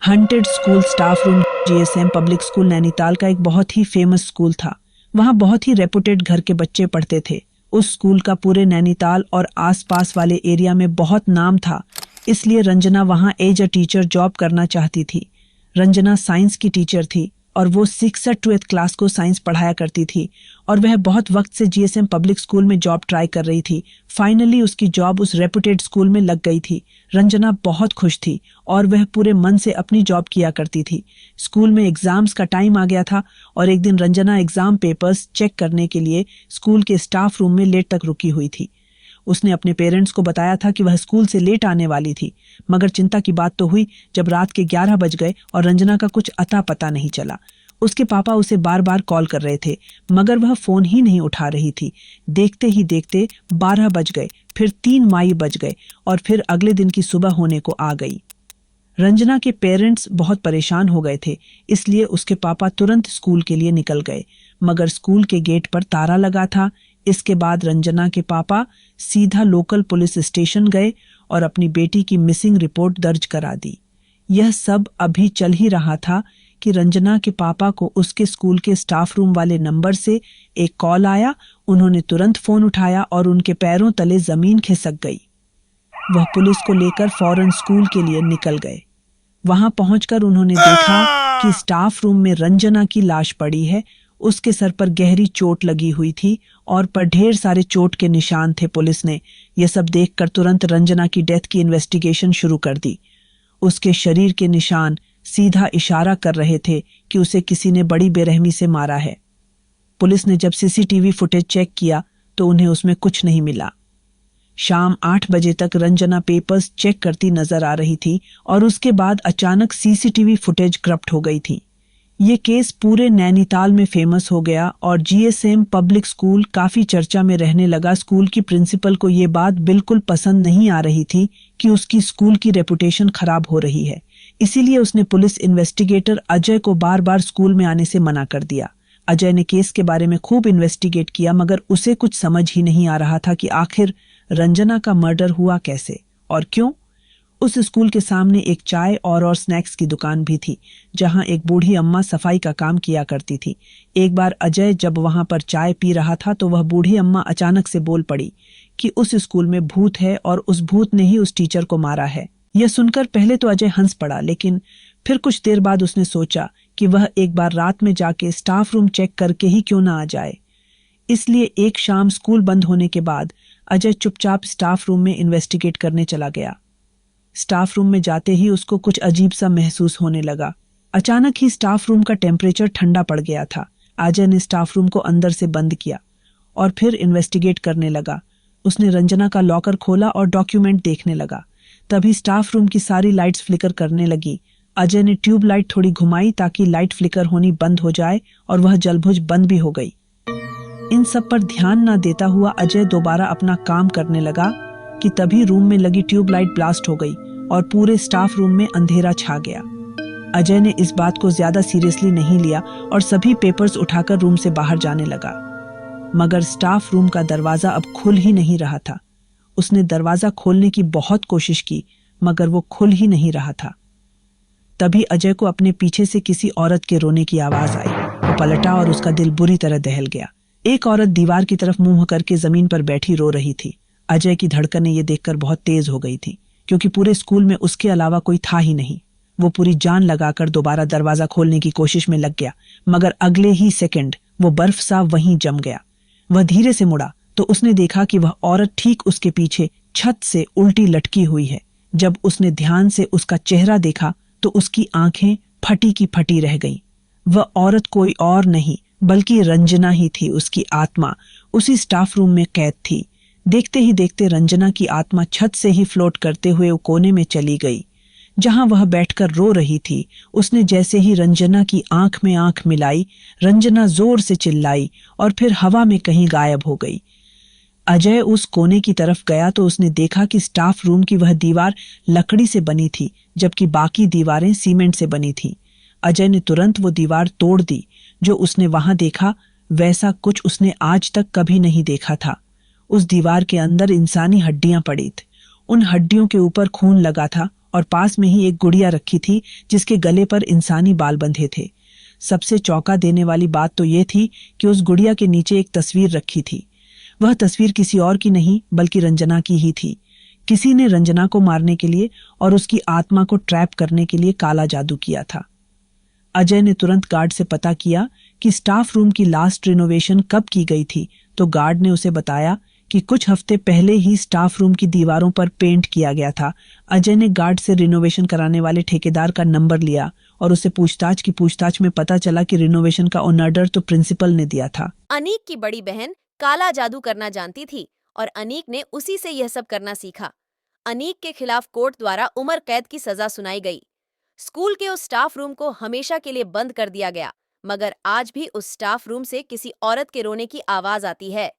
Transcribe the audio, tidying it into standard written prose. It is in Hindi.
Hunted school staff room GSM public school Nainital का एक बहुत ही फेमस स्कूल था। वहां बहुत ही रेपुटेड घर के बच्चे पढ़ते थे। उस स्कूल का पूरे नैनीताल और आसपास वाले एरिया में बहुत नाम था, इसलिए रंजना वहां एज अ टीचर जॉब करना चाहती थी। रंजना साइंस की टीचर थी और वो 6th to 8th क्लास को साइंस पढ़ाया करती थी और वह बहुत वक्त से जीएसएम पब्लिक स्कूल में जॉब ट्राई कर रही थी। फाइनली उसकी जॉब उस रेपुटेड स्कूल में लग गई थी। रंजना बहुत खुश थी और वह पूरे मन से अपनी जॉब किया करती थी। स्कूल में एग्जाम्स का टाइम आ गया था और एक दिन रंजना एग्जाम पेपर्स चेक करने के लिए स्कूल के स्टाफ रूम में लेट तक रुकी हुई थी। उसने अपने पेरेंट्स को बताया था कि वह स्कूल से लेट आने वाली थी, मगर चिंता की बात तो हुई जब रात के 11 बज गए और रंजना का कुछ अता पता नहीं चला। उसके पापा उसे बार बार कॉल कर रहे थे, मगर वह फोन ही नहीं उठा रही थी। देखते ही देखते 12 बज गए, फिर 3 मई बज गए और फिर अगले दिन की सुबह होने को आ गई। रंजना के पेरेंट्स बहुत परेशान हो गए थे, इसलिए उसके पापा तुरंत स्कूल के लिए निकल गए, मगर स्कूल के गेट पर ताला लगा था। इसके बाद रंजना के पापा सीधा लोकल पुलिस स्टेशन गए और अपनी बेटी की मिसिंग रिपोर्ट दर्ज करा दी। यह सब अभी चल ही रहा था कि रंजना के पापा को उसके स्कूल के स्टाफ रूम वाले नंबर से एक कॉल आया। उन्होंने तुरंत फोन उठाया और उनके पैरों तले जमीन खिसक गई। वह पुलिस को लेकर फौरन स्कूल के लिए निकल गए। वहां पहुंचकर उन्होंने देखा कि स्टाफ रूम में रंजना की लाश पड़ी है। उसके सर पर गहरी चोट लगी हुई थी और पर ढेर सारे चोट के निशान थे। पुलिस ने यह सब देखकर तुरंत रंजना की डेथ की इन्वेस्टिगेशन शुरू कर दी। उसके शरीर के निशान सीधा इशारा कर रहे थे कि उसे किसी ने बड़ी बेरहमी से मारा है। पुलिस ने जब सीसीटीवी फुटेज चेक किया तो उन्हें उसमें कुछ नहीं मिला। शाम 8 बजे तक रंजना पेपर्स चेक करती नजर आ रही थी और उसके बाद अचानक सीसीटीवी फुटेज करप्ट हो गई थी। ये केस पूरे नैनीताल में फेमस हो गया और जीएसएम पब्लिक स्कूल काफी चर्चा में रहने लगा। स्कूल की प्रिंसिपल को ये बात बिल्कुल पसंद नहीं आ रही थी कि उसकी स्कूल की रेपुटेशन खराब हो रही है, इसीलिए उसने पुलिस इन्वेस्टिगेटर अजय को बार बार स्कूल में आने से मना कर दिया। अजय ने केस के बारे में खूब इन्वेस्टिगेट किया, मगर उसे कुछ समझ ही नहीं आ रहा था कि आखिर रंजना का मर्डर हुआ कैसे और क्यों। उस स्कूल के सामने एक चाय और स्नैक्स की दुकान भी थी, जहां एक बूढ़ी अम्मा सफाई का काम किया करती थी। एक बार अजय जब वहां पर चाय पी रहा था तो वह बूढ़ी अम्मा अचानक से बोल पड़ी कि उस स्कूल में भूत है और उस भूत ने ही उस टीचर को मारा है। यह सुनकर पहले तो अजय हंस पड़ा, लेकिन फिर कुछ देर बाद उसने सोचा कि वह एक बार रात में जाके स्टाफ रूम चेक करके ही क्यों ना आ जाए। इसलिए एक शाम स्कूल बंद होने के बाद अजय चुपचाप स्टाफ रूम में इन्वेस्टिगेट करने चला गया। स्टाफ रूम में जाते ही उसको कुछ अजीब सा महसूस होने लगा। अचानक ही स्टाफ रूम का टेम्परेचर ठंडा पड़ गया था। अजय ने स्टाफ रूम को अंदर से बंद किया और फिर इन्वेस्टिगेट करने लगा। उसने रंजना का लॉकर खोला और डॉक्यूमेंट देखने लगा। तभी स्टाफ रूम की सारी लाइट्स फ्लिकर करने लगी। अजय ने ट्यूब लाइट थोड़ी घुमाई ताकि लाइट फ्लिकर होनी बंद हो जाए और वह जलभुज बंद भी हो गई। इन सब पर ध्यान न देता हुआ अजय दोबारा अपना काम करने लगा कि तभी रूम में लगी ट्यूब लाइट ब्लास्ट हो गई और पूरे स्टाफ रूम में अंधेरा छा गया। अजय ने इस बात को ज्यादा सीरियसली नहीं लिया और सभी पेपर्स उठाकर रूम से बाहर जाने लगा, मगर स्टाफ रूम का दरवाजा अब खुल ही नहीं रहा था। उसने दरवाजा खोलने की बहुत कोशिश की, मगर वो खुल ही नहीं रहा था। तभी अजय को अपने पीछे से किसी औरत के रोने की आवाज आई। वो पलटा और उसका दिल बुरी तरह दहल गया। एक औरत दीवार की तरफ मुंह करके जमीन पर बैठी रो रही थी। अजय की धड़कनें ये देखकर बहुत तेज हो गई थी, क्योंकि पूरे स्कूल में उसके अलावा कोई था ही नहीं। वो पूरी जान लगाकर दोबारा दरवाजा खोलने की कोशिश में लग गया, मगर अगले ही सेकंड वो बर्फ सा वहीं जम गया। वह धीरे से मुड़ा तो उसने देखा कि वह औरत ठीक उसके पीछे छत से उल्टी लटकी हुई है। जब उसने ध्यान से उसका चेहरा देखा तो उसकी आंखें फटी की फटी रह गईं। वह औरत कोई और नहीं बल्कि रंजना ही थी। उसकी आत्मा उसी स्टाफ रूम में कैद थी। देखते ही देखते रंजना की आत्मा छत से ही फ्लोट करते हुए कोने में चली गई, जहां वह बैठकर रो रही थी। उसने जैसे ही रंजना की आंख में आंख मिलाई, रंजना जोर से चिल्लाई और फिर हवा में कहीं गायब हो गई। अजय उस कोने की तरफ गया तो उसने देखा कि स्टाफ रूम की वह दीवार लकड़ी से बनी थी, जबकि बाकी दीवारें सीमेंट से बनी थीं। अजय ने तुरंत वो दीवार तोड़ दी। जो उसने वहां देखा वैसा कुछ उसने आज तक कभी नहीं देखा था। उस दीवार के अंदर इंसानी हड्डियां पड़ी थी। उन हड्डियों के ऊपर खून लगा था और पास में ही एक गुड़िया रखी थी जिसके गले पर इंसानी बाल बंधे थे। सबसे चौंका देने वाली बात तो ये थी कि उस गुड़िया के नीचे एक तस्वीर रखी थी। वह तस्वीर किसी और की नहीं बल्कि रंजना की ही थी। किसी ने रंजना को मारने के लिए और उसकी आत्मा को ट्रैप करने के लिए काला जादू किया था। अजय ने तुरंत गार्ड से पता किया कि स्टाफ रूम की लास्ट रिनोवेशन कब की गई थी, तो गार्ड ने उसे बताया कि कुछ हफ्ते पहले ही स्टाफ रूम की दीवारों पर पेंट किया गया था। अजय ने गार्ड से रिनोवेशन कराने वाले ठेकेदार का नंबर लिया और उससे पूछताछ में पता चला कि रिनोवेशन का ऑर्डर तो प्रिंसिपल ने दिया था। अनीक की बड़ी बहन काला जादू करना जानती थी और अनीक ने उसी से यह सब करना सीखा। अनीक के खिलाफ कोर्ट द्वारा उम्र कैद की सजा सुनाई गई। स्कूल के उस स्टाफ रूम को हमेशा के लिए बंद कर दिया गया, मगर आज भी उस स्टाफ रूम से किसी औरत के रोने की आवाज आती है।